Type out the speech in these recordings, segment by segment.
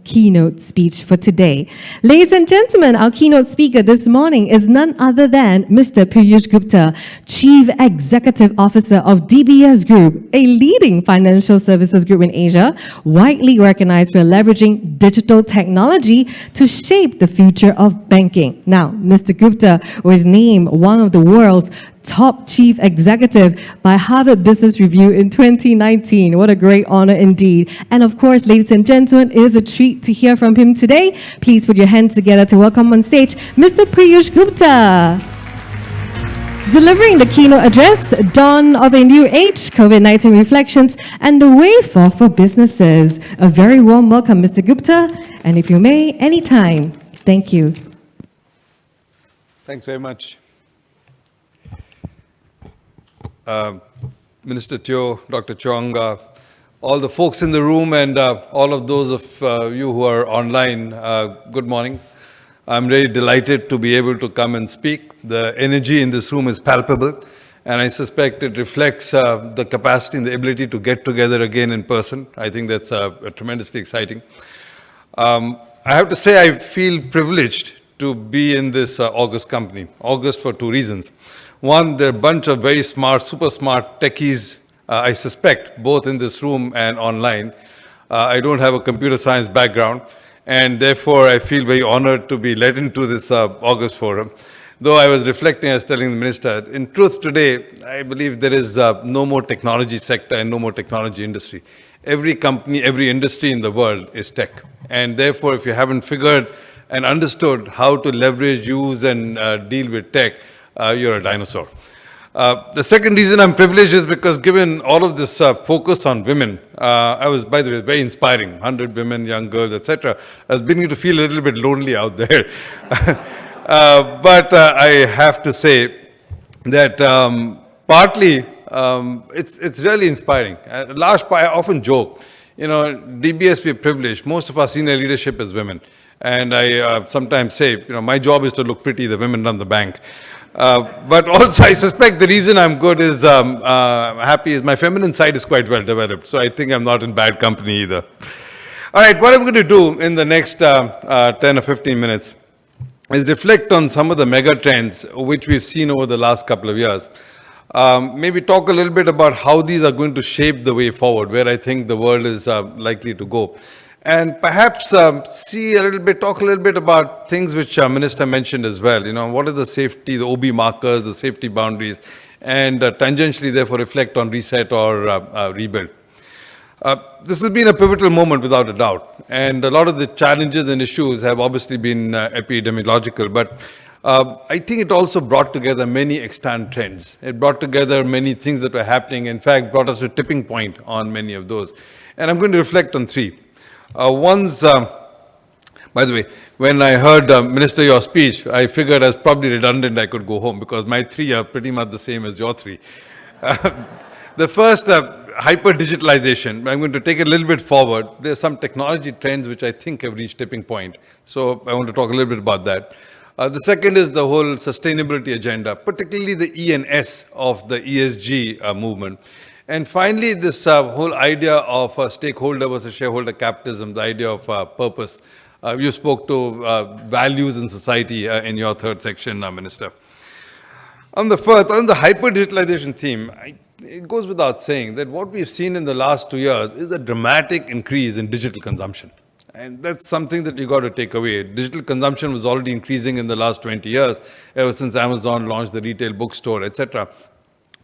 keynote speech for today. Ladies and gentlemen, our keynote speaker this morning is none other than Mr. Piyush Gupta, Chief Executive Officer of DBS Group, a leading financial services group in Asia, widely recognized for leveraging digital technology to shape the future of banking. Now, Mr. Gupta was named one of the world's top chief executive by Harvard Business Review in 2019. What a great honor indeed. And of course, ladies and gentlemen, it is a treat to hear from him today. Please put your hands together to welcome on stage Mr. Piyush Gupta. Delivering the keynote address, Dawn of a New Age, COVID-19 Reflections, and the Way Forward for Businesses. A very warm welcome, Mr. Gupta, and if you may, anytime. Thank you. Thanks very much. Minister Teo, Dr. Chong, all the folks in the room and all of those of you who are online, good morning. I'm very delighted to be able to come and speak. The energy in this room is palpable, and I suspect it reflects the capacity and the ability to get together again in person. I think that's tremendously exciting. I have to say I feel privileged to be in this August company. August for two reasons. One, there are a bunch of very smart, super smart techies, I suspect, both in this room and online. I don't have a computer science background, and therefore I feel very honored to be led into this August forum. Though I was reflecting, I was telling the minister, in truth today, I believe there is no more technology sector and no more technology industry. Every company, every industry in the world is tech. And therefore, if you haven't figured and understood how to leverage, use, and deal with tech, you're a dinosaur. The second reason I'm privileged is because given all of this focus on women, I was, by the way, very inspiring, 100 women, young girls, etc. I was beginning to feel a little bit lonely out there. But I have to say that partly it's really inspiring. Large part, I often joke, you know, DBS, we're privileged. Most of our senior leadership is women. And I sometimes say, you know, my job is to look pretty, the women run the bank. But also, I suspect the reason I'm good is happy is my feminine side is quite well developed. So I think I'm not in bad company either. All right, what I'm going to do in the next 10 or 15 minutes is reflect on some of the mega trends which we've seen over the last couple of years. Maybe talk a little bit about how these are going to shape the way forward, where I think the world is likely to go. And perhaps talk a little bit about things which Minister mentioned as well. You know, what are the safety, the OB markers, the safety boundaries, and tangentially, therefore, reflect on reset or rebuild. This has been a pivotal moment without a doubt. And a lot of the challenges and issues have obviously been epidemiological, but I think it also brought together many extant trends. It brought together many things that were happening, in fact, brought us to a tipping point on many of those. And I'm going to reflect on three. By the way, when I heard, Minister, your speech, I figured as probably redundant I could go home because my three are pretty much the same as your three. The first, hyper-digitalization. I'm going to take it a little bit forward. There's some technology trends which I think have reached tipping point. So I want to talk a little bit about that. The second is the whole sustainability agenda, particularly the E and S of the ESG movement. And finally, this whole idea of stakeholder versus shareholder capitalism, the idea of purpose. You spoke to values in society in your third section, Minister. On the hyper-digitalization theme, it goes without saying that what we've seen in the last 2 years is a dramatic increase in digital consumption. And that's something that you got to take away. Digital consumption was already increasing in the last 20 years, ever since Amazon launched the retail bookstore, etc.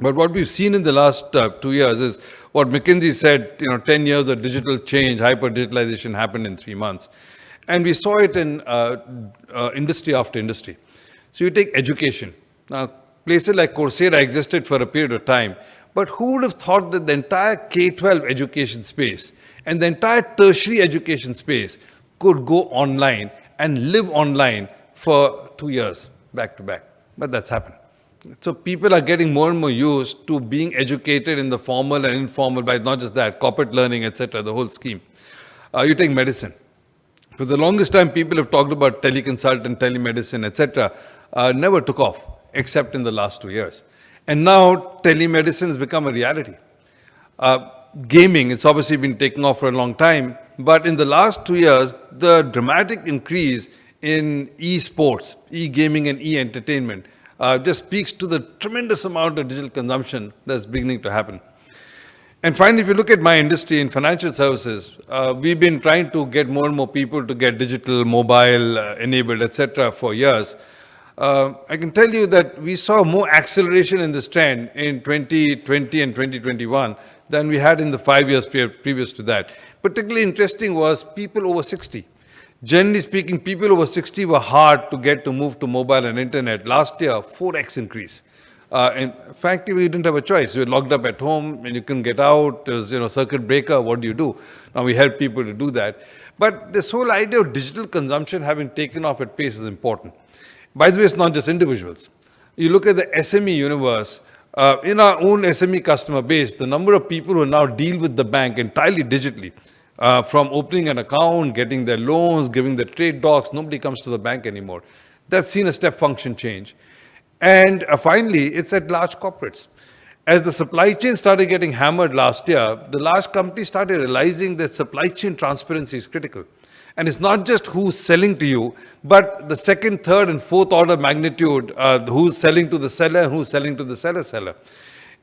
But what we've seen in the last 2 years is what McKinsey said, 10 years of digital change, hyper-digitalization happened in 3 months. And we saw it in industry after industry. So you take education. Now, places like Coursera existed for a period of time, but who would have thought that the entire K-12 education space and the entire tertiary education space could go online and live online for 2 years back to back? But that's happened. So people are getting more and more used to being educated in the formal and informal, by not just that, corporate learning, etc., the whole scheme. You take medicine. For the longest time, people have talked about teleconsultant, telemedicine, etc., never took off, except in the last 2 years. And now telemedicine has become a reality. Gaming, it's obviously been taking off for a long time, but in the last 2 years, the dramatic increase in e-sports, e-gaming and e-entertainment just speaks to the tremendous amount of digital consumption that's beginning to happen. And finally, if you look at my industry in financial services, we've been trying to get more and more people to get digital, mobile, enabled, etc. for years. I can tell you that we saw more acceleration in this trend in 2020 and 2021 than we had in the 5 years previous to that. Particularly interesting was people over 60. Generally speaking, people over 60 were hard to get to move to mobile and internet. Last year, 4x increase. And frankly, we didn't have a choice. We were locked up at home and you couldn't get out. There was, circuit breaker. What do you do? Now we help people to do that. But this whole idea of digital consumption having taken off at pace is important. By the way, it's not just individuals. You look at the SME universe, in our own SME customer base, the number of people who now deal with the bank entirely digitally, from opening an account, getting their loans, giving their trade docs, nobody comes to the bank anymore. That's seen a step function change. And finally, it's at large corporates. As the supply chain started getting hammered last year, the large companies started realizing that supply chain transparency is critical. And it's not just who's selling to you, but the second, third, and fourth order magnitude, who's selling to the seller, who's selling to the seller.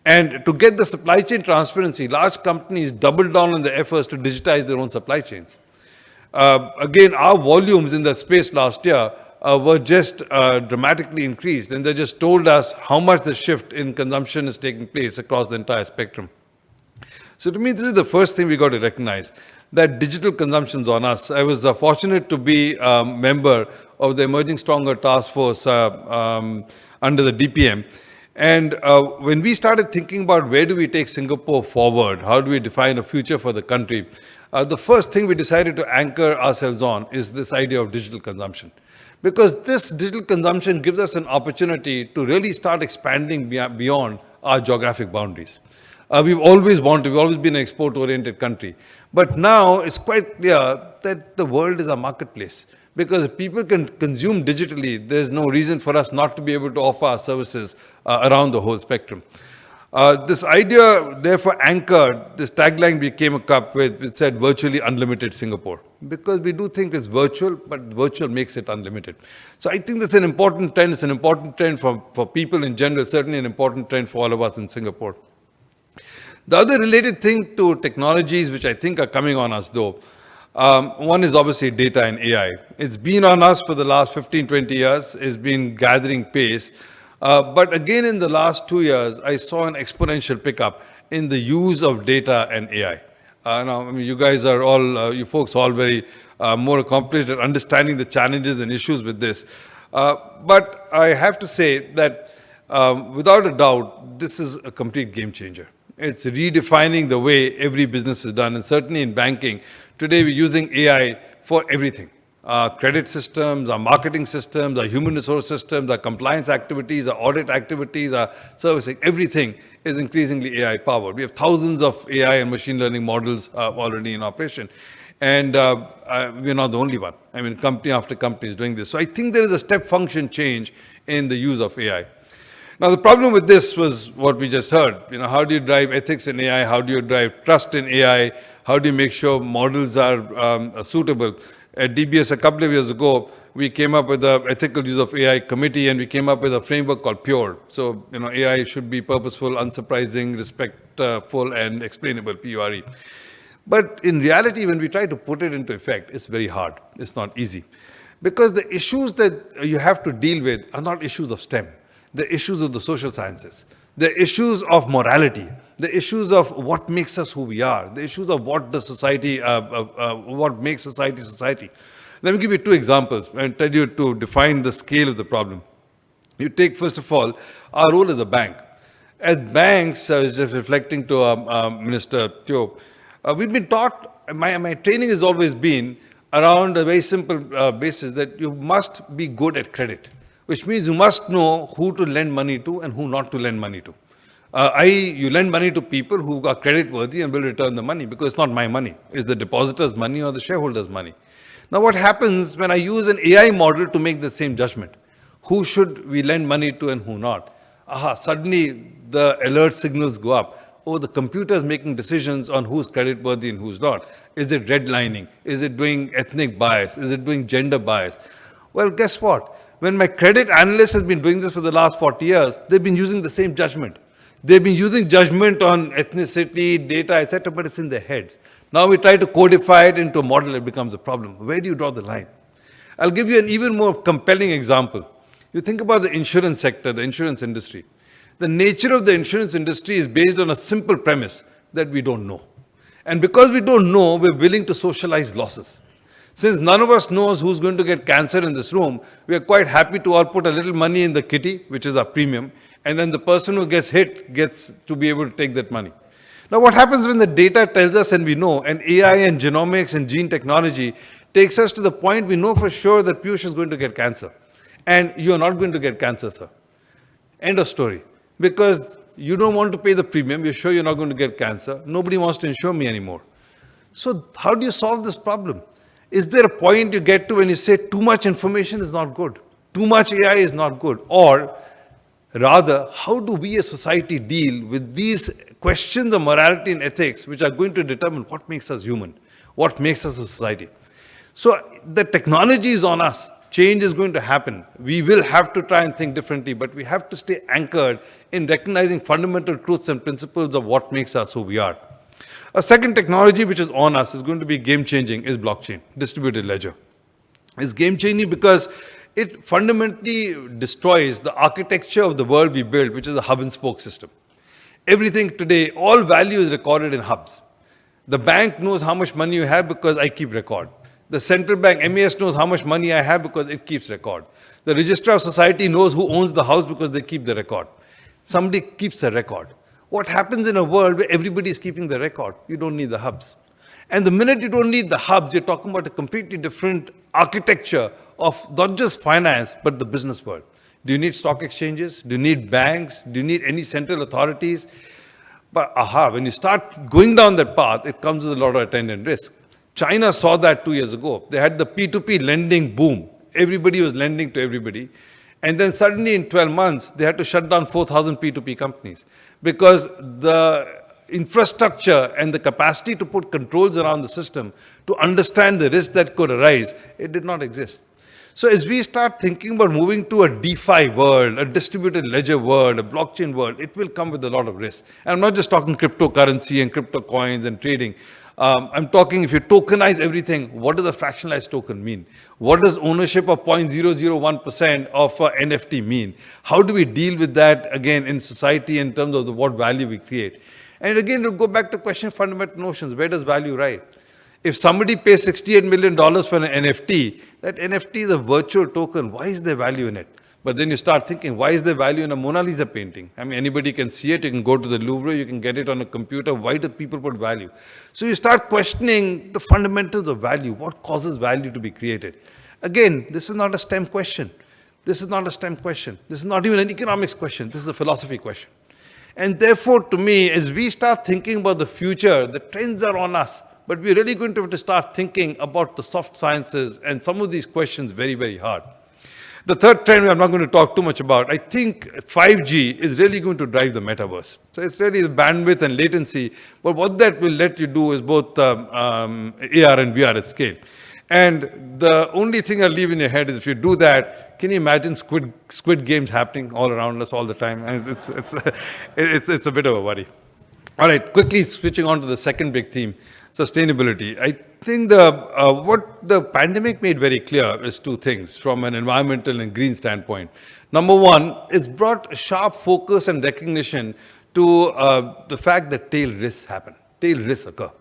And to get the supply chain transparency, large companies doubled down on their efforts to digitize their own supply chains. Again, our volumes in that space last year were just dramatically increased, and they just told us how much the shift in consumption is taking place across the entire spectrum. So to me, this is the first thing we got to recognize, that digital consumption is on us. I was fortunate to be a member of the Emerging Stronger Task Force under the DPM. And when we started thinking about where do we take Singapore forward, how do we define a future for the country, the first thing we decided to anchor ourselves on is this idea of digital consumption. Because this digital consumption gives us an opportunity to really start expanding beyond our geographic boundaries. We've always been an export-oriented country. But now it's quite clear that the world is a marketplace. Because if people can consume digitally, there's no reason for us not to be able to offer our services around the whole spectrum. This idea, therefore, anchored this tagline we came up with, which said virtually unlimited Singapore. Because we do think it's virtual, but virtual makes it unlimited. So I think that's an important trend. It's an important trend for people in general, certainly an important trend for all of us in Singapore. The other related thing to technologies which I think are coming on us though, one is obviously data and AI. It's been on us for the last 15, 20 years. It's been gathering pace. But again, in the last 2 years, I saw an exponential pickup in the use of data and AI. Now, I mean, you guys are all, you folks are all very more accomplished at understanding the challenges and issues with this. But I have to say that without a doubt, this is a complete game changer. It's redefining the way every business is done. And certainly in banking, today we're using AI for everything. Our credit systems, our marketing systems, our human resource systems, our compliance activities, our audit activities, our servicing, everything is increasingly AI powered. We have thousands of AI and machine learning models already in operation. And we're not the only one. I mean, company after company is doing this. So I think there is a step function change in the use of AI. Now, the problem with this was what we just heard. How do you drive ethics in AI? How do you drive trust in AI? How do you make sure models are suitable? At DBS a couple of years ago, we came up with the ethical use of AI committee, and we came up with a framework called PURE. So, AI should be purposeful, unsurprising, respectful, and explainable, PURE. But in reality, when we try to put it into effect, it's very hard. It's not easy. Because the issues that you have to deal with are not issues of STEM. The issues of the social sciences, the issues of morality, the issues of what makes us who we are, the issues of what the society, what makes society society. Let me give you two examples and tell you to define the scale of the problem. You take, first of all, our role as a bank. As banks, I was just reflecting to Minister Teo, we've been taught, my training has always been around a very simple basis that you must be good at credit, which means you must know who to lend money to and who not to lend money to. You lend money to people who are credit worthy and will return the money, because it's not my money. It's the depositor's money or the shareholder's money. Now, what happens when I use an AI model to make the same judgment? Who should we lend money to and who not? Suddenly the alert signals go up. over the computers making decisions on who's creditworthy and who's not. Is it redlining? Is it doing ethnic bias? Is it doing gender bias? Well, guess what? When my credit analyst has been doing this for the last 40 years, they've been using the same judgment. They've been using judgment on ethnicity, data, etc., but it's in their heads. Now we try to codify it into a model, it becomes a problem. Where do you draw the line? I'll give you an even more compelling example. You think about the insurance sector, the insurance industry. The nature of the insurance industry is based on a simple premise that we don't know. And because we don't know, we're willing to socialize losses. Since none of us knows who's going to get cancer in this room, we are quite happy to all put a little money in the kitty, which is our premium, and then the person who gets hit gets to be able to take that money. Now what happens when the data tells us and we know, and AI and genomics and gene technology takes us to the point we know for sure that Piyush is going to get cancer. And you're not going to get cancer, sir. End of story. Because you don't want to pay the premium, you're sure you're not going to get cancer. Nobody wants to insure me anymore. So how do you solve this problem? Is there a point you get to when you say too much information is not good? Too much AI is not good? Or rather, how do we as society deal with these questions of morality and ethics which are going to determine what makes us human, what makes us a society? So the technology is on us. Change is going to happen. We will have to try and think differently, but we have to stay anchored in recognizing fundamental truths and principles of what makes us who we are. A second technology which is on us is going to be game-changing is blockchain, distributed ledger. It's game-changing because it fundamentally destroys the architecture of the world we built, which is a hub and spoke system. Everything today, all value is recorded in hubs. The bank knows how much money you have because I keep record. The central bank, MAS, knows how much money I have because it keeps record. The Registrar of Society knows who owns the house because they keep the record. Somebody keeps a record. What happens in a world where everybody is keeping the record? You don't need the hubs. And the minute you don't need the hubs, you're talking about a completely different architecture of not just finance, but the business world. Do you need stock exchanges? Do you need banks? Do you need any central authorities? But when you start going down that path, it comes with a lot of attendant risk. China saw that 2 years ago. They had the P2P lending boom. Everybody was lending to everybody. And then suddenly in 12 months, they had to shut down 4,000 P2P companies because the infrastructure and the capacity to put controls around the system to understand the risk that could arise, it did not exist. So as we start thinking about moving to a DeFi world, a distributed ledger world, a blockchain world, it will come with a lot of risk. And I'm not just talking cryptocurrency and crypto coins and trading. I'm talking if you tokenize everything, what does a fractionalized token mean? What does ownership of 0.001% of NFT mean? How do we deal with that again in society in terms of what value we create? And again, to go back to question fundamental notions, where does value lie? If somebody pays $68 million for an NFT, that NFT is a virtual token. Why is there value in it? But then you start thinking, why is there value in a Mona Lisa painting? I mean, anybody can see it. You can go to the Louvre. You can get it on a computer. Why do people put value? So you start questioning the fundamentals of value. What causes value to be created? Again, this is not a STEM question. This is not a STEM question. This is not even an economics question. This is a philosophy question. And therefore, to me, as we start thinking about the future, the trends are on us. But we're really going to have to start thinking about the soft sciences and some of these questions very, very hard. The third trend I'm not going to talk too much about, I think 5G is really going to drive the metaverse. So it's really the bandwidth and latency, but what that will let you do is both AR and VR at scale. And the only thing I'll leave in your head is if you do that, can you imagine squid games happening all around us all the time? And it's a bit of a worry. All right, quickly switching on to the second big theme, sustainability. I think what the pandemic made very clear is two things from an environmental and green standpoint. Number one, it's brought a sharp focus and recognition to the fact that tail risks happen. Tail risks occur.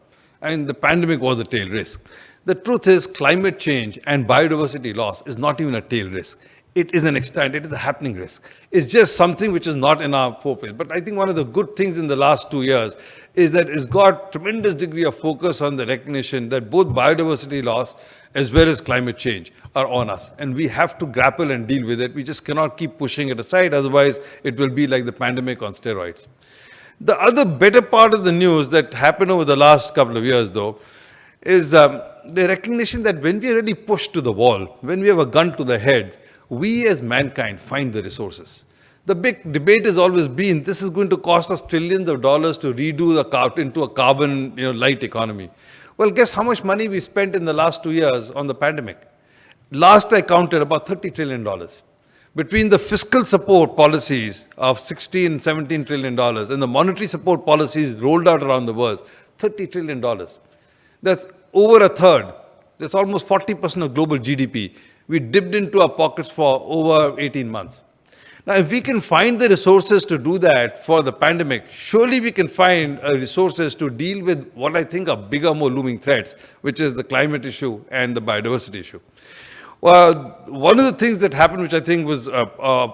And the pandemic was a tail risk. The truth is climate change and biodiversity loss is not even a tail risk. It is an extent, it is a happening risk. It's just something which is not in our focus. But I think one of the good things in the last 2 years is that it's got tremendous degree of focus on the recognition that both biodiversity loss as well as climate change are on us. And we have to grapple and deal with it. We just cannot keep pushing it aside. Otherwise, it will be like the pandemic on steroids. The other better part of the news that happened over the last couple of years, though, is the recognition that when we are really pushed to the wall, when we have a gun to the head, we as mankind find the resources. The big debate has always been, this is going to cost us trillions of dollars to redo the car into a carbon light economy. Well, guess how much money we spent in the last 2 years on the pandemic? Last I counted, about $30 trillion. Between the fiscal support policies of 16, 17 trillion dollars and the monetary support policies rolled out around the world, $30 trillion. That's over a third. That's almost 40% of global GDP. We dipped into our pockets for over 18 months. Now, if we can find the resources to do that for the pandemic, surely we can find resources to deal with what I think are bigger, more looming threats, which is the climate issue and the biodiversity issue. Well, one of the things that happened, which I think was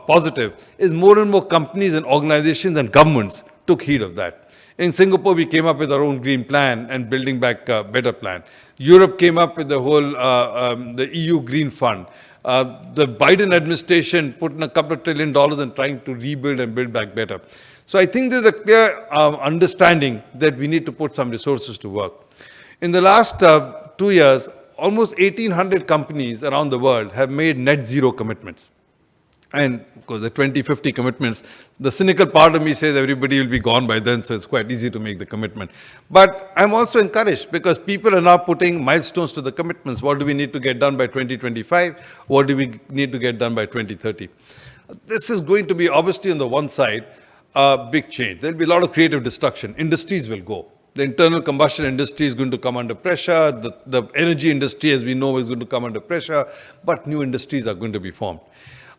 positive, is more and more companies and organizations and governments took heed of that. In Singapore, we came up with our own green plan and building back a better plan. Europe came up with the whole, the EU Green Fund. The Biden administration put in a couple of $1 trillion in trying to rebuild and build back better. So I think there's a clear understanding that we need to put some resources to work. In the last 2 years, almost 1,800 companies around the world have made net zero commitments. And of course, the 2050 commitments, the cynical part of me says everybody will be gone by then, so it's quite easy to make the commitment. But I'm also encouraged because people are now putting milestones to the commitments. What do we need to get done by 2025? What do we need to get done by 2030? This is going to be, obviously, on the one side, a big change. There'll be a lot of creative destruction. Industries will go. The internal combustion industry is going to come under pressure. The energy industry, as we know, is going to come under pressure. But new industries are going to be formed.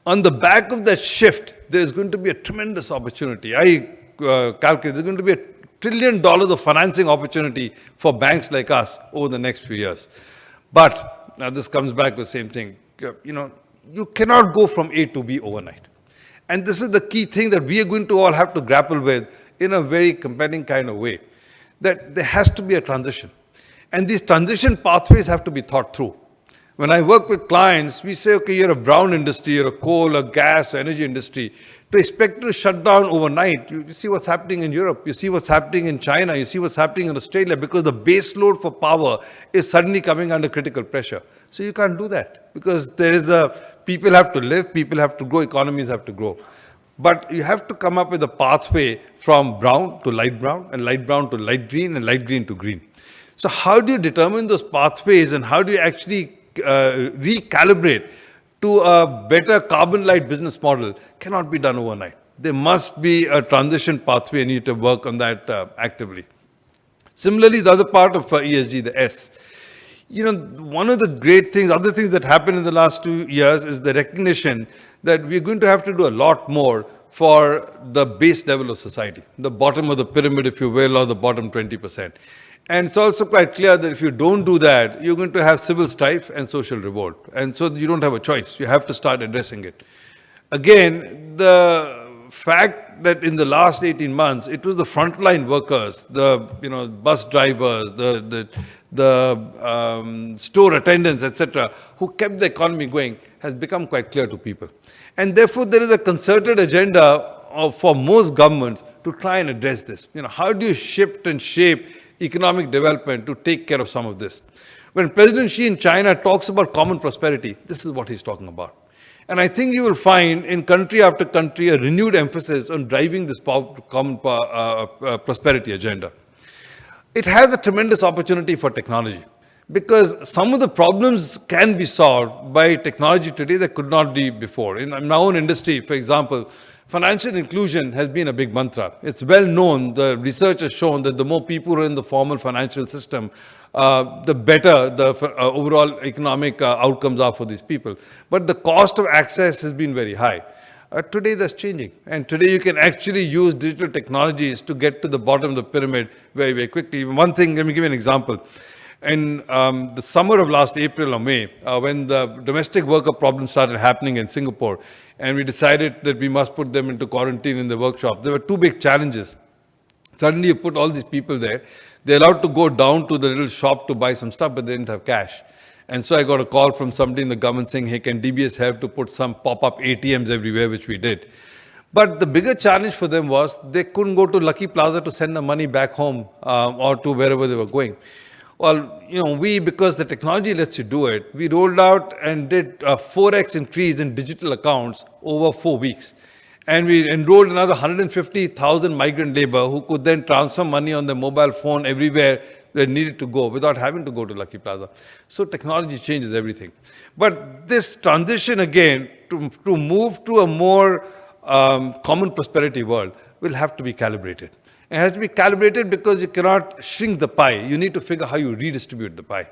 On the back of that shift, there is going to be a tremendous opportunity. I calculate there's going to be $1 trillion of financing opportunity for banks like us over the next few years. But now this comes back to the same thing. You cannot go from A to B overnight. And this is the key thing that we are going to all have to grapple with in a very compelling kind of way, that there has to be a transition. And these transition pathways have to be thought through. When I work with clients, we say, okay, you're a brown industry, you're a coal, a gas, or energy industry. To expect to shut down overnight, you see what's happening in Europe, you see what's happening in China, you see what's happening in Australia, because the base load for power is suddenly coming under critical pressure. So you can't do that, because people have to live, people have to grow, economies have to grow. But you have to come up with a pathway from brown to light brown, and light brown to light green, and light green to green. So how do you determine those pathways, and how do you actually recalibrate to a better carbon light business model? Cannot be done overnight. There must be a transition pathway, and you need to work on that actively. Similarly, the other part of ESG, the S. One of the great things, other things that happened in the last 2 years is the recognition that we're going to have to do a lot more for the base level of society, the bottom of the pyramid, if you will, or the bottom 20%. And it's also quite clear that if you don't do that, you're going to have civil strife and social revolt. And so you don't have a choice. You have to start addressing it. Again, the fact that in the last 18 months, it was the frontline workers, the bus drivers, the store attendants, etc., who kept the economy going, has become quite clear to people. And therefore, there is a concerted agenda for most governments to try and address this. How do you shift and shape economic development to take care of some of this? When President Xi in China talks about common prosperity, this is what he's talking about. And I think you will find in country after country a renewed emphasis on driving this common prosperity agenda. It has a tremendous opportunity for technology, because some of the problems can be solved by technology today that could not be before. In my own industry, for example, financial inclusion has been a big mantra. It's well known, the research has shown that the more people are in the formal financial system, the better the overall economic outcomes are for these people. But the cost of access has been very high. Today that's changing. And today you can actually use digital technologies to get to the bottom of the pyramid very, very quickly. One thing, let me give you an example. In the summer of last April or May, when the domestic worker problem started happening in Singapore, and we decided that we must put them into quarantine in the workshop, there were two big challenges. Suddenly you put all these people there. They're allowed to go down to the little shop to buy some stuff, but they didn't have cash. And so I got a call from somebody in the government saying, hey, can DBS help to put some pop-up ATMs everywhere, which we did. But the bigger challenge for them was they couldn't go to Lucky Plaza to send the money back home or to wherever they were going. Well, because the technology lets you do it, we rolled out and did a 4x increase in digital accounts over 4 weeks. And we enrolled another 150,000 migrant labor who could then transfer money on their mobile phone everywhere they needed to go without having to go to Lucky Plaza. So technology changes everything. But this transition again to move to a more common prosperity world will have to be calibrated. It has to be calibrated because you cannot shrink the pie. You need to figure how you redistribute the pie.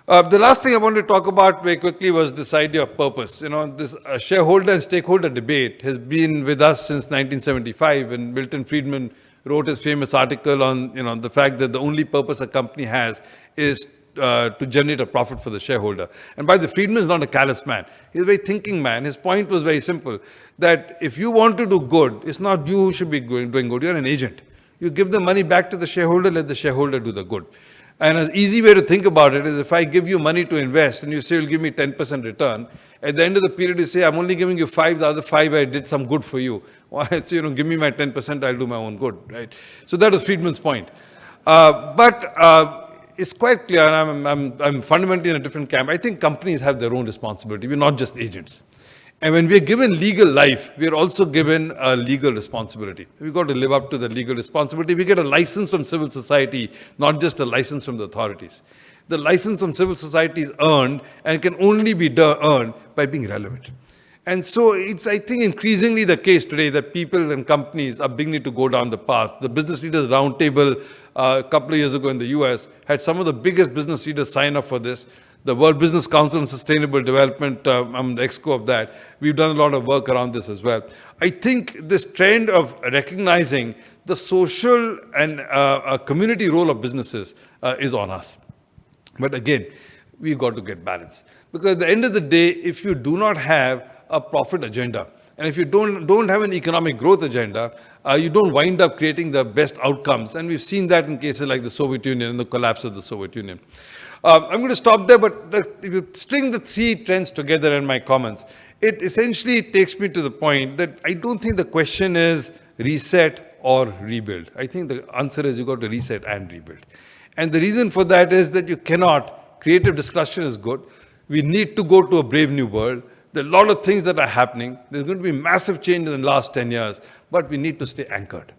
The last thing I wanted to talk about very quickly was this idea of purpose. You know, this shareholder and stakeholder debate has been with us since 1975 when Milton Friedman wrote his famous article on, you know, the fact that the only purpose a company has is to generate a profit for the shareholder. And by the way, Friedman is not a callous man. He's a very thinking man. His point was very simple, that if you want to do good, it's not you who should be doing good. You're an agent. You give the money back to the shareholder, let the shareholder do the good. And an easy way to think about it is if I give you money to invest and you say you'll give me 10% return, at the end of the period you say, I'm only giving you 5, the other 5 I did some good for you. Well, it's, you know, give me my 10%, I'll do my own good, right? So that was Friedman's point. But it's quite clear, and I'm fundamentally in a different camp. I think companies have their own responsibility. We're not just agents. And when we're given legal life, we're also given a legal responsibility. We've got to live up to the legal responsibility. We get a license from civil society, not just a license from the authorities. The license from civil society is earned and can only be earned by being relevant. And so it's, I think, increasingly the case today that people and companies are beginning to go down the path. The Business Leaders Roundtable a couple of years ago in the US had some of the biggest business leaders sign up for this. The World Business Council on Sustainable Development, I'm the exco of that. We've done a lot of work around this as well. I think this trend of recognizing the social and community role of businesses is on us. But again, we've got to get balance. Because at the end of the day, if you do not have a profit agenda, and if you don't have an economic growth agenda, you don't wind up creating the best outcomes. And we've seen that in cases like the Soviet Union and the collapse of the Soviet Union. I'm going to stop there, but if you string the 3 trends together in my comments, it essentially takes me to the point that I don't think the question is reset or rebuild. I think the answer is you've got to reset and rebuild. And the reason for that is that you cannot. Creative discussion is good. We need to go to a brave new world. There are a lot of things that are happening. There's going to be massive change in the last 10 years, but we need to stay anchored.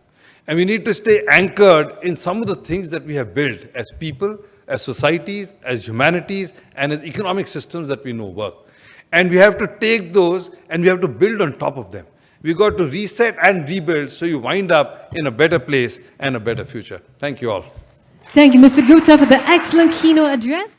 And we need to stay anchored in some of the things that we have built as people, as societies, as humanities, and as economic systems that we know work. And we have to take those and we have to build on top of them. We've got to reset and rebuild so you wind up in a better place and a better future. Thank you all. Thank you, Mr. Gupta, for the excellent keynote address.